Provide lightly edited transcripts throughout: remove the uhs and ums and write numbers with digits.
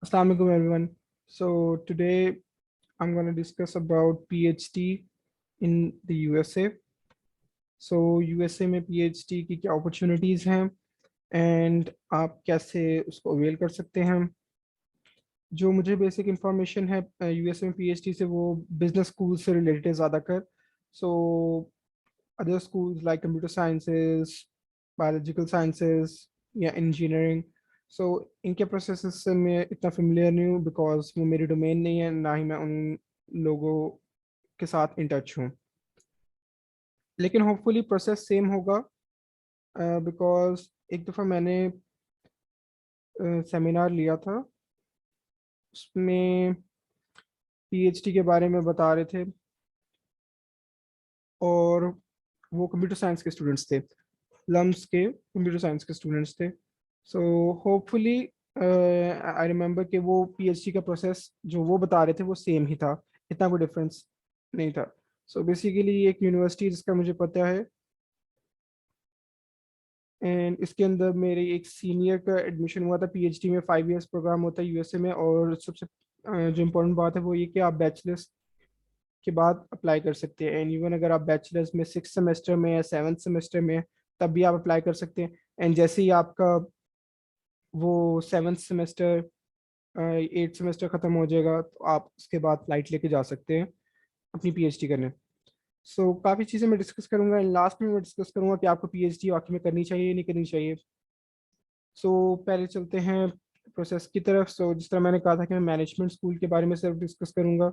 Assalamu alaikum everyone. So today I'm going to discuss about PhD in the USA. So USA में PhD की क्या opportunities हैं and आप कैसे उसको avail कर सकते हैं. जो मुझे बेसिक इंफॉर्मेशन है यूएस में पीएचडी से वो बिजनेस स्कूल से रिलेटेड है ज़्यादातर. So other schools like computer sciences, biological sciences या इंजीनियरिंग. सो इनके प्रोसेस से मैं इतना फेमिलियर नहीं हूँ बिकॉज वो मेरी डोमेन नहीं है, ना ही मैं उन लोगों के साथ इन टच हूँ. लेकिन होपफुली प्रोसेस सेम होगा बिकॉज एक दफ़ा मैंने सेमिनार लिया था. उसमें पीएचडी के बारे में बता रहे थे और वो कंप्यूटर साइंस के स्टूडेंट्स थे, लम्स के कंप्यूटर साइंस के स्टूडेंट्स थे. सो होपफुली आई रिमेम्बर कि वो पीएचडी का प्रोसेस जो वो बता रहे थे वो सेम ही था, इतना कोई डिफरेंस नहीं था. सो बेसिकली एक यूनिवर्सिटी जिसका मुझे पता है एंड इसके अंदर मेरे एक सीनियर का एडमिशन हुआ था पीएचडी में. 5 इयर्स प्रोग्राम होता है यूएसए में और सबसे जो इम्पोर्टेंट बात है वो ये कि आप बैचलर्स के बाद अप्लाई कर सकते हैं. एंड इवन अगर आप बैचलर्स में 6 सेमेस्टर में या 7 सेमेस्टर में तब भी आप अप्लाई कर सकते हैं. एंड जैसे ही आपका वो 7 सेमेस्टर 8 सेमेस्टर ख़त्म हो जाएगा तो आप उसके बाद फ्लाइट लेके जा सकते हैं अपनी पीएचडी करने. सो काफ़ी चीज़ें मैं डिस्कस करूंगा एंड लास्ट में मैं डिस्कस करूंगा कि आपको पीएचडी वाकई में करनी चाहिए या नहीं करनी चाहिए. सो पहले चलते हैं प्रोसेस की तरफ. सो जिस तरह मैंने कहा था कि मैं मैनेजमेंट स्कूल के बारे में सिर्फ डिस्कस करूंगा.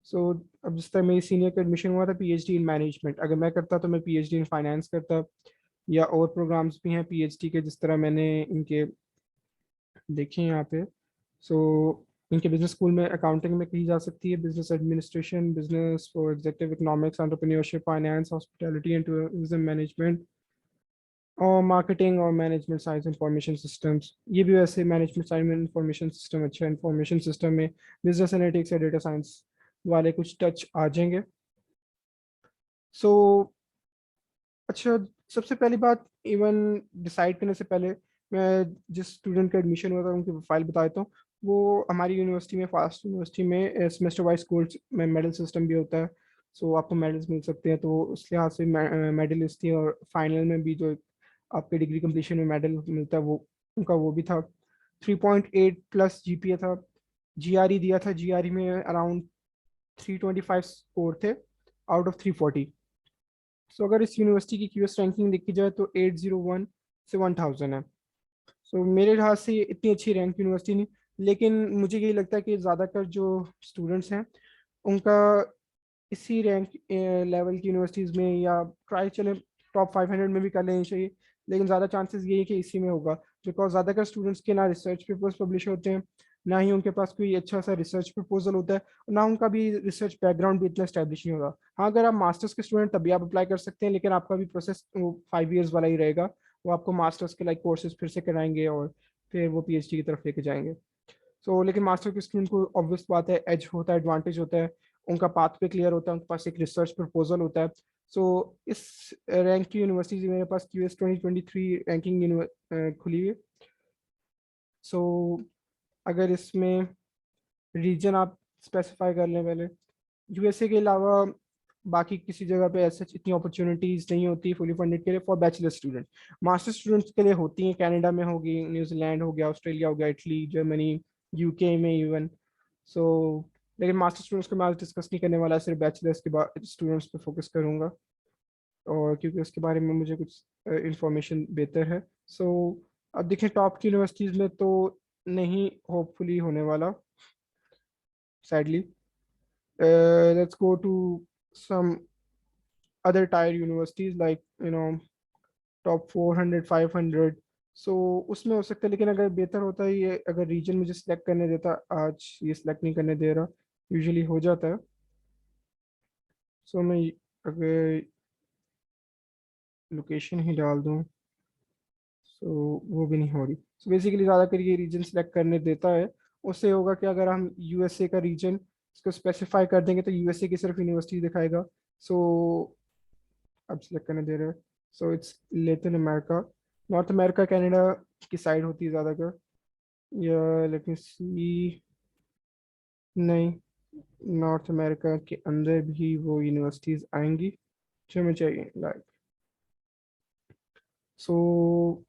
सो अब जिस तरह मेरी सीनियर का एडमिशन हुआ था पीएचडी इन मैनेजमेंट, अगर मैं करता तो मैं पीएचडी इन फाइनेंस करता. या और प्रोग्राम्स भी हैं पीएचडी के जिस तरह मैंने इनके देखे हैं यहाँ पे. सो इनके बिजनेस स्कूल में अकाउंटिंग में की जा सकती है, business administration, business for executive economics, entrepreneurship, finance, hospitality and tourism management, और मार्केटिंग और मैनेजमेंट साइंस इंफॉर्मेशन सिस्टम्स. ये भी वैसे मैनेजमेंट साइंस में इंफॉर्मेशन सिस्टम अच्छा है. इंफॉर्मेशन सिस्टम में बिजनेस एनालिटिक्स या डेटा साइंस वाले कुछ टच आ जाएंगे. सो अच्छा, सबसे पहली बात इवन डिसाइड करने से पहले मैं जिस स्टूडेंट का एडमिशन हुआ था उनकी प्रोफाइल बता देता हूँ. वो हमारी यूनिवर्सिटी में, फास्ट यूनिवर्सिटी में सेमेस्टर वाइज कोर्स में मेडल सिस्टम भी होता है. सो आपको मेडल्स मिल सकते हैं, तो उस लिहाज से मेडलिस्ट थी. और फाइनल में भी जो आपके डिग्री कंप्लीशन में मेडल मिलता है वो उनका वो भी था. 3.8 प्लस जीपीए था. जीआरई दिया था, जीआरई में अराउंड 325 स्कोर थे आउट ऑफ 340. सो अगर इस यूनिवर्सिटी की क्यूएस रैंकिंग देखी जाए तो 801 से 1000 है. सो मेरे लिहाज से ये इतनी अच्छी रैंक यूनिवर्सिटी नहीं. लेकिन मुझे यही लगता है कि ज़्यादातर जो स्टूडेंट्स हैं उनका इसी रैंक लेवल की यूनिवर्सिटीज़ में या ट्राई चलें टॉप 500 में भी कर लेनी चाहिए. लेकिन ज़्यादा चांसेस ये है कि इसी में होगा बिकॉज ज़्यादातर स्टूडेंट्स के ना रिसर्च पेपर्स पब्लिश होते हैं, ना ही उनके पास कोई अच्छा सा रिसर्च प्रपोजल होता है, और ना उनका भी रिसर्च बैकग्राउंड भी इतना स्टैब्लिश नहीं होगा. हाँ, अगर आप मास्टर्स के स्टूडेंट तभी आप अप्लाई कर सकते हैं, लेकिन आपका भी प्रोसेस वो 5 इयर्स वाला ही रहेगा. वो आपको मास्टर्स के लाइक कोर्सेज फिर से कराएंगे और फिर वो पीएचडी की तरफ लेके जाएंगे. लेकिन मास्टर के स्टूडेंट को ऑब्वियस बात है एज होता है, एडवांटेज होता है. उनका पाथ पे क्लियर होता है, उनके पास एक रिसर्च प्रपोजल होता है. सो इस रैंक की यूनिवर्सिटी मेरे पास क्यूएस 2023 रैंकिंग खुली है. सो अगर इसमें रीजन आप स्पेसिफाई कर लें पहले, यूएसए के अलावा बाकी किसी जगह पे ऐसे इतनी अपॉर्चुनिटीज नहीं होती फुली फंडेड के लिए for bachelor student. Master students के लिए होती हैं, कनाडा में होगी, न्यूजीलैंड हो गया, ऑस्ट्रेलिया हो गया, इटली, जर्मनी, यूके में इवन. सो लेकिन मास्टर स्टूडेंट्स को मैं आज डिस्कस नहीं करने वाला, सिर्फ बैचलर्स के बाद स्टूडेंट्स पे फोकस करूंगा और क्योंकि उसके बारे में मुझे कुछ इंफॉर्मेशन बेहतर है. अब देखें टॉप की यूनिवर्सिटीज़ में तो नहीं होपफुली होने वाला, sadly. Let's go to some other tier universities like top 400 500. सो उसमें हो सकता है, लेकिन अगर बेहतर होता है ये अगर रीजन मुझे सिलेक्ट करने देता. आज ये सिलेक्ट नहीं करने दे रहा, यूजुअली हो जाता है. मैं अगर लोकेशन ही डाल दूँ वो भी नहीं हो रही. बेसिकली ज़्यादातर ये रीजन सिलेक्ट करने देता है. उससे होगा कि अगर हम यूएसए का रीजन इसको स्पेसिफाई कर देंगे तो यूएसए की सिर्फ यूनिवर्सिटी दिखाएगा. सो अब सिलेक्ट करने दे रहे हैं. It's Latin America, north America, Canada की साइड होती है ज़्यादातर. या लेट मी सी, नहीं, नॉर्थ अमेरिका के अंदर भी वो यूनिवर्सिटीज आएंगी जो हमें चाहिए, लाइक सो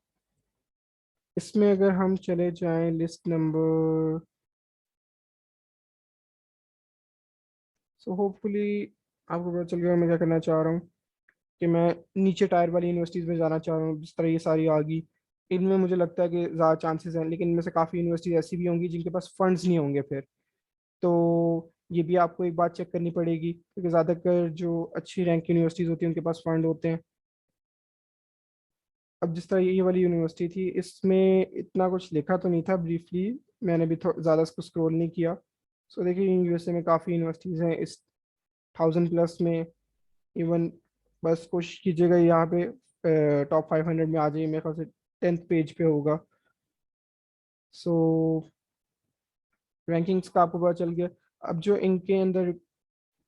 इसमें अगर हम चले जाएं लिस्ट नंबर, सो होपफुली आपको पता चल गया मैं क्या करना चाह रहा हूँ, कि मैं नीचे टायर वाली यूनिवर्सिटीज़ में जाना चाह रहा हूँ, जिस तरह ये सारी आ गई। इनमें मुझे लगता है कि ज़्यादा चांसेस हैं, लेकिन इनमें से काफ़ी यूनिवर्सिटीज ऐसी भी होंगी जिनके पास फंड्स नहीं होंगे फिर। तो ये भी आपको एक बात चेक करनी पड़ेगी, क्योंकि ज़्यादातर जो अच्छी रैंक यूनिवर्सिटीज़ होती हैं उनके पास फंड होते हैं। अब जिस तरह ये वाली यूनिवर्सिटी थी, इसमें इतना कुछ लिखा तो नहीं था, ब्रीफली मैंने भी ज़्यादा इसको स्क्रॉल नहीं किया। सो देखिए यूएसए में काफ़ी यूनिवर्सिटीज़ हैं इस 1000+ में, इवन बस कोशिश कीजिएगा यहाँ पे टॉप 500 में आ जाइए, मेरे ख्याल से 10th पेज पे होगा। सो रैंकिंग्स का आपको पता चल गया। अब जो इनके अंदर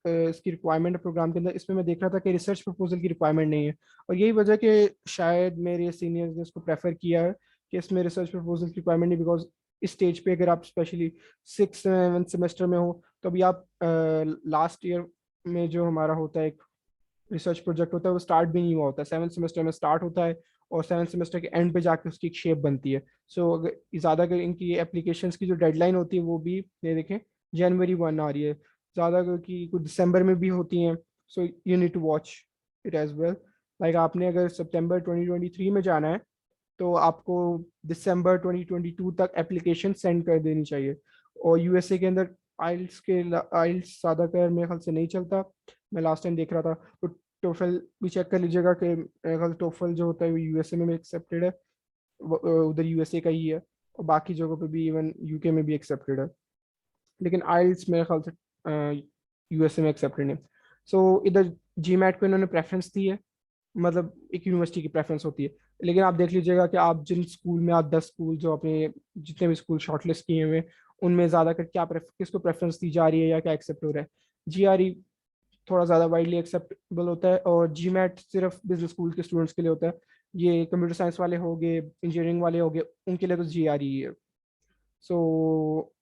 इसकी रिक्वायरमेंट है प्रोग्राम के अंदर, इसमें मैं देख रहा था कि रिसर्च प्रपोजल की रिक्वायरमेंट नहीं है, और यही वजह कि शायद मेरे सीनियर्स ने इसको प्रेफर किया है कि इसमें रिसर्च प्रपोजल की रिक्वायरमेंट नहीं, बिकॉज इस स्टेज पे अगर आप स्पेशली 6th 7th सेमेस्टर में हो, तो अभी आप लास्ट ईयर में जो हमारा होता है एक रिसर्च प्रोजेक्ट होता है, वो स्टार्ट भी नहीं हुआ होता है, 7th सेमेस्टर में स्टार्ट होता है, और 7th सेमेस्टर के एंड पे जाके उसकी एक शेप बनती है। सो अगर ज़्यादा अगर इनकी एप्लीकेशंस की जो डेडलाइन होती है वो भी ये देखें January 1 आ रही है, ज़्यादा अगर की कुछ दिसंबर में भी होती हैं। So you need to watch it as well. Like आपने अगर सितंबर 2023 में जाना है, तो आपको दिसंबर 2022 तक एप्लीकेशन सेंड कर देनी चाहिए। और यूएसए के अंदर आइल्स ज़्यादातर मेरे ख्याल से नहीं चलता, मैं लास्ट टाइम देख रहा था। तो टोफल भी चेक कर लीजिएगा कि मेरे ख्याल टोफल जो होता है वो यूएसए में भी एक्सेप्टेड है, उधर यूएसए का ही है, और बाकी जगहों पे भी इवन यूके में भी एक्सेप्टेड है, लेकिन आइल्स मेरे ख्याल से यूएसए में एक्सेप्टेड है। सो इधर जी मैट को इन्होंने प्रेफरेंस दी है, मतलब एक यूनिवर्सिटी की प्रेफरेंस होती है। लेकिन आप देख लीजिएगा कि आप जिन स्कूल में, आप 10 स्कूल जो अपने जितने भी स्कूल शॉर्टलिस्ट किए हुए, उनमें ज़्यादातर क्या किसको प्रेफरेंस दी जा रही है या क्या एक्सेप्ट हो रहा है। जीआरई थोड़ा ज़्यादा वाइडली एक्सेप्टेबल होता है, और जी मैट सिर्फ बिजनेस स्कूल के स्टूडेंट्स के लिए होता है। ये कंप्यूटर साइंस वाले हो गए, इंजीनियरिंग वाले हो गए, उनके लिए तो जीआरई है। सो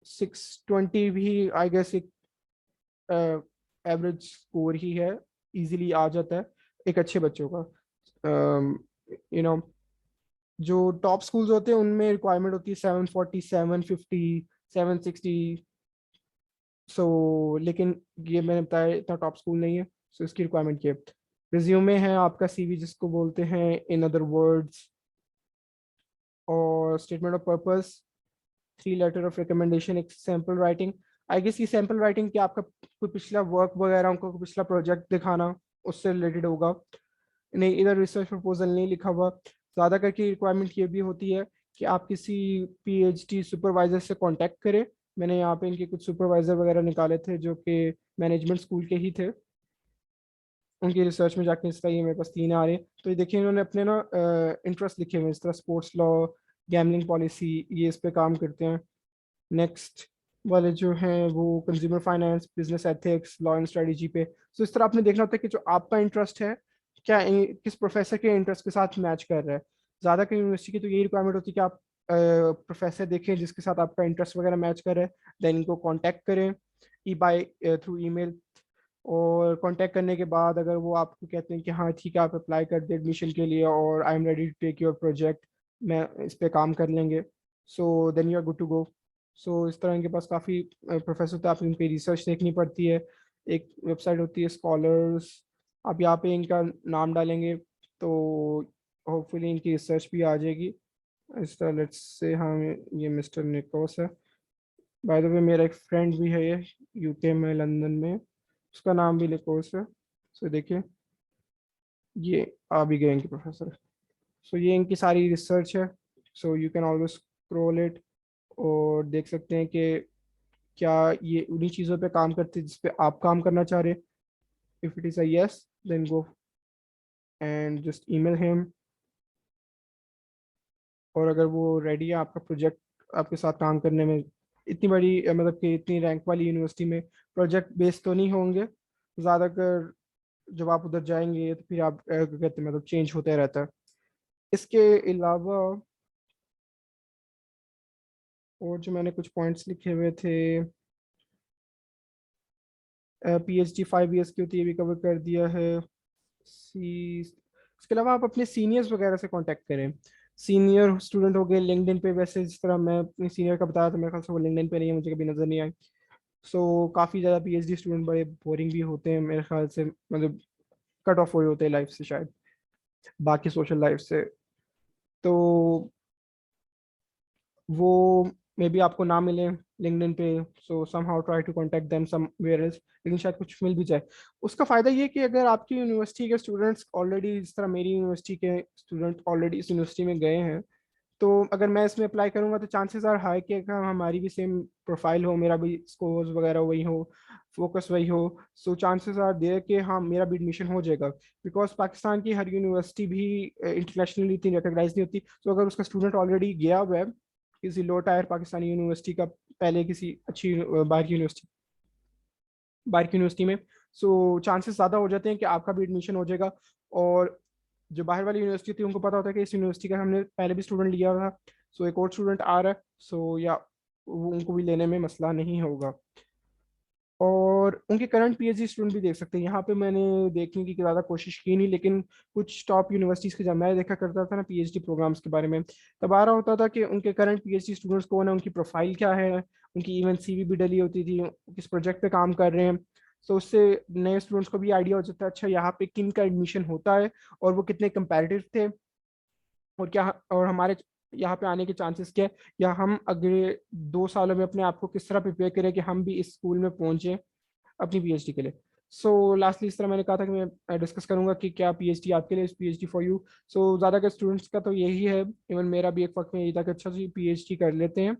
620 भी आई गेस एक एवरेज स्कोर ही है, इजीली आ जाता है एक अच्छे बच्चों का। यू नो जो टॉप स्कूल्स होते हैं उनमें रिक्वायरमेंट होती है 740, 750, 760। सो लेकिन ये मैंने बताया इतना टॉप स्कूल नहीं है, सो इसकी रिक्वायरमेंट क्या है। रिज्यूमे है आपका, सीवी जिसको बोलते हैं इन अदर वर्ड्स, और statement of purpose, 3 letter of recommendation, एक सैम्पल राइटिंग। आई गेस ये सैम्पल राइटिंग क्या आपका कोई पिछला वर्क वगैरह, उनको कोई पिछला प्रोजेक्ट दिखाना, उससे रिलेटेड होगा। नहीं, इधर रिसर्च प्रपोजल नहीं लिखा हुआ। ज़्यादा करके रिक्वायरमेंट ये भी होती है कि आप किसी पीएचडी सुपरवाइजर से कांटेक्ट करें। मैंने यहाँ पे इनके कुछ सुपरवाइजर वगैरह निकाले थे जो कि मैनेजमेंट स्कूल के ही थे, उनकी रिसर्च में जाके इस तरह ये मेरे पास 3 आ रहे हैं। तो ये देखिए इन्होंने अपने ना इंटरेस्ट लिखे हुए हैं, इस तरह स्पोर्ट्स लॉ, गैमलिंग पॉलिसी, ये इस पे काम करते हैं। नेक्स्ट वाले जो हैं वो consumer finance, business ethics, law and strategy पे। तो इस तरह आपने देखना होता है कि जो आपका इंटरेस्ट है क्या किस प्रोफेसर के इंटरेस्ट के साथ मैच कर रहा है। ज़्यादा की यूनिवर्सिटी की तो यही रिक्वायरमेंट होती है कि आप प्रोफेसर देखें जिसके साथ आपका इंटरेस्ट वगैरह मैच कर रहा है, देन इनको कांटेक्ट करें ई बाय थ्रू ईमेल। और कांटेक्ट करने के बाद अगर वो आपको कहते हैं कि हाँ ठीक है आप अप्लाई कर दे एडमिशन के लिए, और I am ready to take your project, मैं इस पे काम कर लेंगे, so then you are good to go. So इस तरह इनके पास काफ़ी प्रोफेसर होते हैं, आप इन पे रिसर्च देखनी पड़ती है। एक वेबसाइट होती है स्कॉलर्स, आप यहाँ पे इनका नाम डालेंगे तो होपफुली इनकी रिसर्च भी आ जाएगी। इस तरह लेट्स से हम, ये मिस्टर निकोस है, बाय द वे मेरा एक फ्रेंड भी है ये यूके में, लंदन में, उसका नाम भी निकोस है। सो देखिए ये आ भी गए इनके प्रोफेसर। सो ये इनकी सारी रिसर्च है, so you can always scroll it, और देख सकते हैं कि क्या ये उन्हीं चीज़ों पे काम करते हैं जिस पे आप काम करना चाह रहे हैं। If it is a yes, then go and just email him. और अगर वो रेडी है आपका प्रोजेक्ट आपके साथ काम करने में, इतनी बड़ी मतलब कि इतनी रैंक वाली यूनिवर्सिटी में प्रोजेक्ट बेस्ड तो नहीं होंगे ज़्यादातर। जब आप उधर जाएंगे तो फिर आप क्या कहते हैं, मतलब चेंज होते रहता है। इसके अलावा और जो मैंने कुछ पॉइंट्स लिखे हुए थे, पीएचडी 5 इयर्स की होती है, भी कवर कर दिया है। इसके अलावा आप अपने सीनियर्स वगैरह से कांटेक्ट करें। सीनियर स्टूडेंट हो गए लिंक्डइन पे, वैसे जिस तरह मैं अपने सीनियर का बताया था, मेरे ख्याल से वो लिंक्डइन पे नहीं है, मुझे कभी नजर नहीं आई। सो काफ़ी ज़्यादा पीएचडी स्टूडेंट बड़े बोरिंग भी होते हैं मेरे ख्याल से, मतलब कट ऑफ हुए होते हैं लाइफ से शायद, बाकी सोशल लाइफ से। तो वो मे बी आपको ना मिले लिंक्डइन पे, so somehow try to contact them somewhere else, लेकिन शायद कुछ मिल भी जाए। उसका फ़ायदा ये कि अगर आपकी यूनिवर्सिटी के स्टूडेंट्स ऑलरेडी, जिस तरह मेरी यूनिवर्सिटी के स्टूडेंट ऑलरेडी इस यूनिवर्सिटी में गए हैं, तो अगर मैं इसमें अप्लाई करूंगा तो चांसेस आर हाई कि अगर हमारी भी सेम प्रोफाइल हो, मेरा भी स्कोर्स वगैरह वही हो, फोकस वही हो, सो चांसेस आर देयर कि हाँ मेरा भी एडमिशन हो जाएगा। बिकॉज पाकिस्तान की हर यूनिवर्सिटी भी इंटरनेशनली इतनी रिकगनाइज नहीं होती। तो अगर उसका स्टूडेंट ऑलरेडी गया हुआ है किसी लो टायर पाकिस्तानी यूनिवर्सिटी का, पहले किसी अच्छी बाहर की यूनिवर्सिटी में, सो चांसेस ज़्यादा हो जाते हैं कि आपका भी एडमिशन हो जाएगा। और जो बाहर वाली यूनिवर्सिटी थी उनको पता होता है कि इस यूनिवर्सिटी का हमने पहले भी स्टूडेंट लिया था, सो एक और स्टूडेंट आ रहा है, सो या उनको भी लेने में मसला नहीं होगा। और उनके करंट पीएचडी स्टूडेंट भी देख सकते हैं। यहाँ पे मैंने देखने की ज़्यादा कोशिश की नहीं, लेकिन कुछ टॉप यूनिवर्सिटीज़ के जब मैं देखा करता था ना पीएचडी प्रोग्राम्स के बारे में, तब आ रहा होता था कि उनके करंट पीएचडी स्टूडेंट्स कौन है, उनकी प्रोफाइल क्या है, उनकी इवन सीवी भी डली होती थी, किस प्रोजेक्ट पे काम कर रहे हैं। तो उससे नए स्टूडेंट्स को भी आइडिया हो जाता है अच्छा यहाँ पे किन का एडमिशन होता है, और वो कितने कंपैरेटिव थे, और क्या, और हमारे यहाँ पे आने के चांसेस क्या है, या हम अगले 2 सालों में अपने आप को किस तरह प्रिपेयर करें कि हम भी इस स्कूल में पहुंचे अपनी पीएचडी के लिए। सो लास्टली इस तरह मैंने कहा था कि मैं डिस्कस करूंगा कि क्या पीएचडी आपके लिए, पीएचडी फॉर यू। सो ज़्यादातर स्टूडेंट्स का तो यही है, इवन मेरा भी एक वक्त में यही था कि अच्छा जी पीएचडी कर लेते हैं,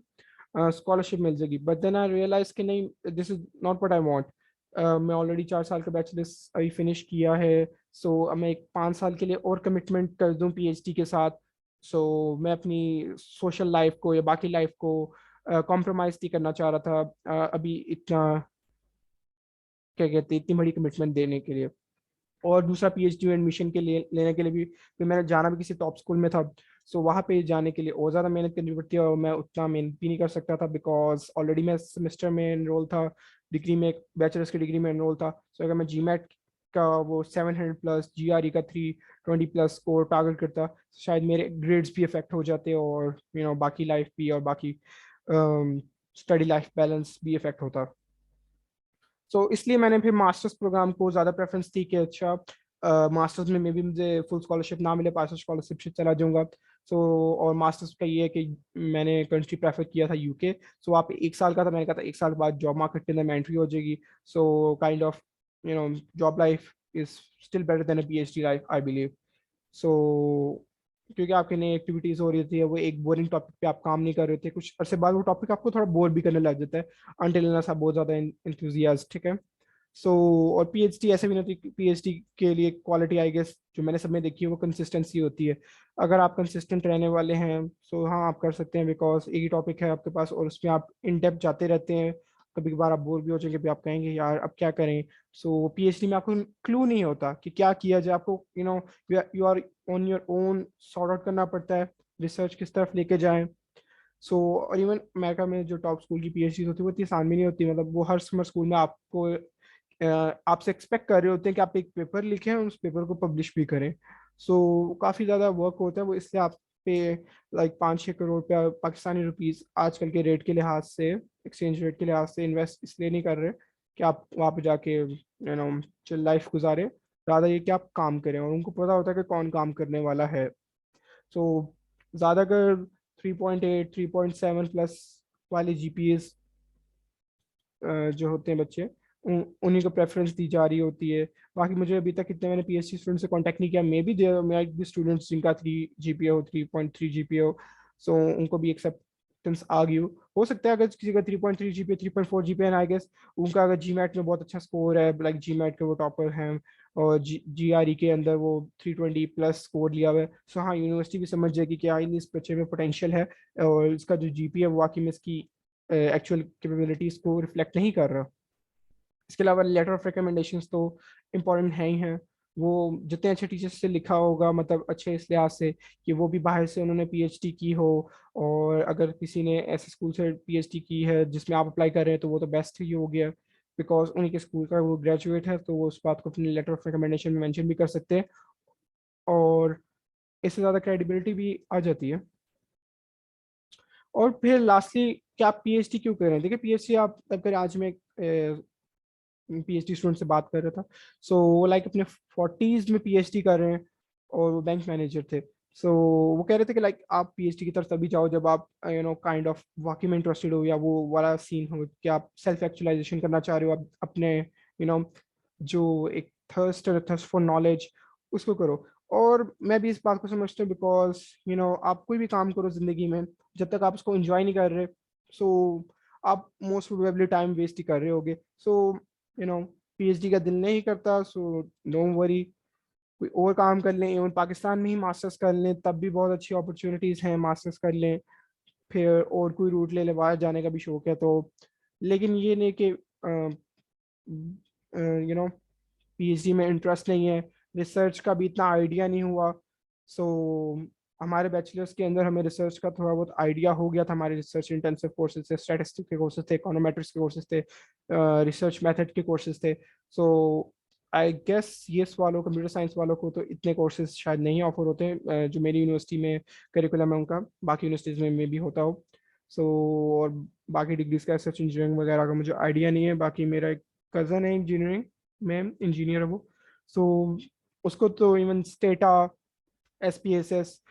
स्कॉलरशिप मिल जाएगी, बट देन आई रियलाइज कि नहीं, this is not what I want. मैं ऑलरेडी 4 साल का बैचलर्स अभी फिनिश किया है, सो अब मैं एक 5 साल के लिए और कमिटमेंट कर दूं पीएचडी के साथ। सो मैं अपनी सोशल लाइफ को या बाकी लाइफ को कॉम्प्रोमाइज़ नहीं करना चाह रहा था, अभी इतना, क्या कहते हैं, इतनी बड़ी कमिटमेंट देने के लिए। और दूसरा पीएचडी में एडमिशन के लिए लेने के लिए भी, फिर मैंने जाना भी किसी टॉप स्कूल में था, सो वहाँ पे जाने के लिए और ज़्यादा मेहनत करनी पड़ती है, और मैं उतना मेहनत भी नहीं कर सकता था बिकॉज ऑलरेडी मैं सेमेस्टर में एनरोल था, डिग्री में, बैचलर्स की डिग्री में एनरोल था। सो अगर मैं जी मैट का वो 700+ GRE का 320+ स्कोर टारगेट करता, शायद मेरे ग्रेड्स भी अफेक्ट हो जाते, और बाकी लाइफ भी, और बाकी स्टडी लाइफ बैलेंस भी इफेक्ट होता। सो इसलिए मैंने फिर मास्टर्स प्रोग्राम को ज़्यादा प्रेफरेंस दी कि अच्छा मास्टर्स में मे भी मुझे फुल स्कॉलरशिप ना मिले, पार्शल स्कॉलरशिप से चला जाऊंगा। सो और मास्टर्स का ये है कि मैंने कंट्री प्रेफर किया था यूके। सो वहाँ पे 1 साल का था, मैंने कहा था 1 साल के बाद जॉब मार्केट के अंदर में एंट्री हो जाएगी। So kind of job life is still better than a PhD life I believe. So क्योंकि आपकी नई एक्टिविटीज हो रही थी, वो एक बोरिंग टॉपिक पे आप काम नहीं कर रहे थे, कुछ अरसे बाद वो टॉपिक आपको थोड़ा बोर भी करने लग जाता है, अनटिल अनलेस आप बहुत ज्यादा इंथुजियास्टिक है। सो और पीएचडी ऐसे भी नहीं होती, पीएचडी के लिए क्वालिटी आई गेस जो मैंने सब में देखी है वो कंसिस्टेंसी होती है। अगर आप कंसिस्टेंट रहने वाले हैं, सो हाँ आप कर सकते हैं, बिकॉज एक ही टॉपिक है आपके पास और उसमें आप इन डेप्थ जाते रहते हैं। कभी कभार आप बोर भी हो जाएंगे, भी आप कहेंगे यार अब क्या करें। सो पीएचडी में आपको क्लू नहीं होता कि क्या किया जाए, आपको you are on your own sort out करना पड़ता है, रिसर्च किस तरफ लेके जाएं। सो और इवन अमेरिका में जो टॉप स्कूल की पीएचडी होती है वो इतनी आसान भी नहीं होती, मतलब वो हर समर स्कूल में आपको आपसे एक्सपेक्ट कर रहे होते हैं कि आप एक पेपर लिखें और उस पेपर को पब्लिश भी करें। सो काफ़ी ज़्यादा वर्क होता है वो, इसलिए आप पे लाइक 5-6 करोड़ रुपया पाकिस्तानी रुपीस आजकल के रेट के लिहाज से, एक्सचेंज रेट के लिहाज से इन्वेस्ट इसलिए नहीं कर रहे कि आप वहाँ पे जाके चिल लाइफ गुजारें, ज़्यादा ये कि आप काम करें, और उनको पता होता है कि कौन काम करने वाला है। सो ज़्यादातर 3.8 3.7+ वाले जीपीएस जो होते हैं बच्चे, उन्हीं को प्रेफरेंस दी जा रही होती है। बाकी मुझे अभी तक इतने मैंने पीएचडी स्टूडेंट से कांटेक्ट नहीं किया, maybe there might be students जिनका 3 GPA हो, 3.3 GPA हो, सो उनको भी एक्सेप्टेंस आ गई हो सकता है। अगर किसी का 3.3 GPA 3.4 GPA है, आई गेस उनका अगर जी मैट में बहुत अच्छा स्कोर है, लाइक जी मैट के वो टॉपर हैं, और GRE के अंदर वो 320+ स्कोर लिया हुआ है, सो हाँ यूनिवर्सिटी भी समझ जाएगी कि हाँ इस बच्चे में पोटेंशियल है, और इसका जो जीपीए है वो वाकई में इसकी एक्चुअल कैपेबिलिटीज को रिफ्लेक्ट नहीं कर रहा। इसके अलावा लेटर ऑफ रिकमेंडेशंस तो इम्पोर्टेंट है ही हैं। वो जितने अच्छे टीचर से लिखा होगा, मतलब अच्छे इस लिहाज से कि वो भी बाहर से उन्होंने पीएचडी की हो, और अगर किसी ने ऐसे स्कूल से पीएचडी की है जिसमें आप अप्लाई कर रहे हैं तो वो तो बेस्ट ही हो गया, बिकॉज उन्हीं के स्कूल का वो ग्रेजुएट है, तो वो उस बात को अपने लेटर ऑफ रिकमेंडेशन में मेंशन भी कर सकते हैं, और इससे ज़्यादा क्रेडिबिलिटी भी आ जाती है। और फिर लास्टली कि आप पीएचडी क्यों कर रहे हैं? देखिए, पीएचडी आप तब करें, आज मैं पीएचडी स्टूडेंट से बात कर रहा था, सो वो लाइक अपने 40s में पीएचडी कर रहे हैं, और वो बैंक मैनेजर थे। सो वो कह रहे थे कि लाइक आप पीएचडी की तरफ तभी जाओ जब आप काइंड ऑफ वाकई में इंटरेस्टेड हो, या वो वाला सीन हो कि आप सेल्फ एक्चुअलाइजेशन करना चाह रहे हो, आप अपने जो एक थर्स्ट फॉर नॉलेज, उसको करो। और मैं भी इस बात को समझता हूँ, बिकॉज आप कोई भी काम करो जिंदगी में, जब तक आप उसको एंजॉय नहीं कर रहे, सो आप मोस्ट प्रोबेबली टाइम वेस्ट ही कर रहे होगे। सो पीएचडी का दिल नहीं करता, सो डोंट वरी, कोई और काम कर लें, इवन पाकिस्तान में ही मास्टर्स कर लें, तब भी बहुत अच्छी अपॉर्चुनिटीज़ हैं, मास्टर्स कर लें, फिर और कोई रूट ले लें, बाहर जाने का भी शौक है तो। लेकिन ये नहीं कि पीएचडी में इंटरेस्ट नहीं है, रिसर्च का भी इतना आइडिया नहीं हुआ। सो हमारे बैचलर्स के अंदर हमें रिसर्च का थोड़ा बहुत आइडिया हो गया था, हमारे रिसर्च इंटेंसिव कोर्सेज थे, स्टैटिस्टिक्स के कोर्सेज थे, इकोनोमेट्रिक्स के कोर्सेज थे, रिसर्च मेथड के कोर्सेज थे। सो आई गेस सीएस वालों, कंप्यूटर साइंस वालों को तो इतने कोर्सेज शायद नहीं ऑफर होते हैं, जो मेरी यूनिवर्सिटी में करिकुलम है उनका, बाकी यूनिवर्सिटीज़ में भी होता हो। सो और बाकी डिग्रीज का रिसर्च इंजीनियरिंग वगैरह का मुझे आइडिया नहीं है। बाकी मेरा एक कज़न है इंजीनियरिंग में, इंजीनियर है वो, सो उसको तो इवन स्टेटा, एसपीएसएस,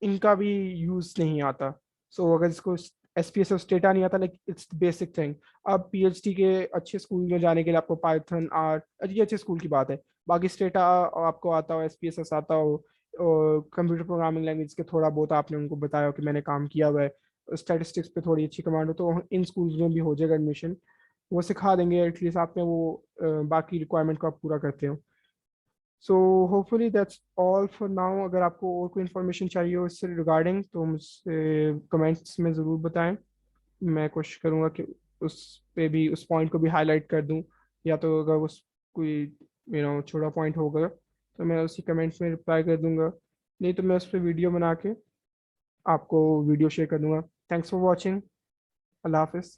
इनका भी यूज नहीं आता। सो अगर इसको एसपीएसएस स्टेटा नहीं आता, लाइक इट्स बेसिक थिंग। अब पीएचडी के अच्छे स्कूल में जाने के लिए आपको पाइथन, आर, ये अच्छे स्कूल की बात है। बाकी स्टेटा आपको आता हो, एसपीएसएस आता हो, और कंप्यूटर प्रोग्रामिंग लैंग्वेज के थोड़ा बहुत आपने उनको बताया हो कि मैंने काम किया हुआ है, स्टैटिस्टिक्स पे थोड़ी अच्छी कमांड हो, तो इन स्कूल्स में भी हो जाएगा एडमिशन। वो सिखा देंगे एटलीस्ट, आप में वो बाकी रिक्वायरमेंट को आप पूरा करते हो। So hopefully that's all for now. अगर आपको और कोई इन्फॉर्मेशन चाहिए हो इससे रिगार्डिंग तो मुझसे कमेंट्स में ज़रूर बताएं। मैं कोशिश करूँगा कि उस पे भी, उस पॉइंट को भी हाईलाइट कर दूँ, या तो अगर उस कोई छोटा पॉइंट होगा तो मैं उसी कमेंट्स में रिप्लाई कर दूंगा, नहीं तो मैं उस पर वीडियो बना के आपको वीडियो शेयर कर दूंगा। Thanks for watching. अल्लाह हाफिज़।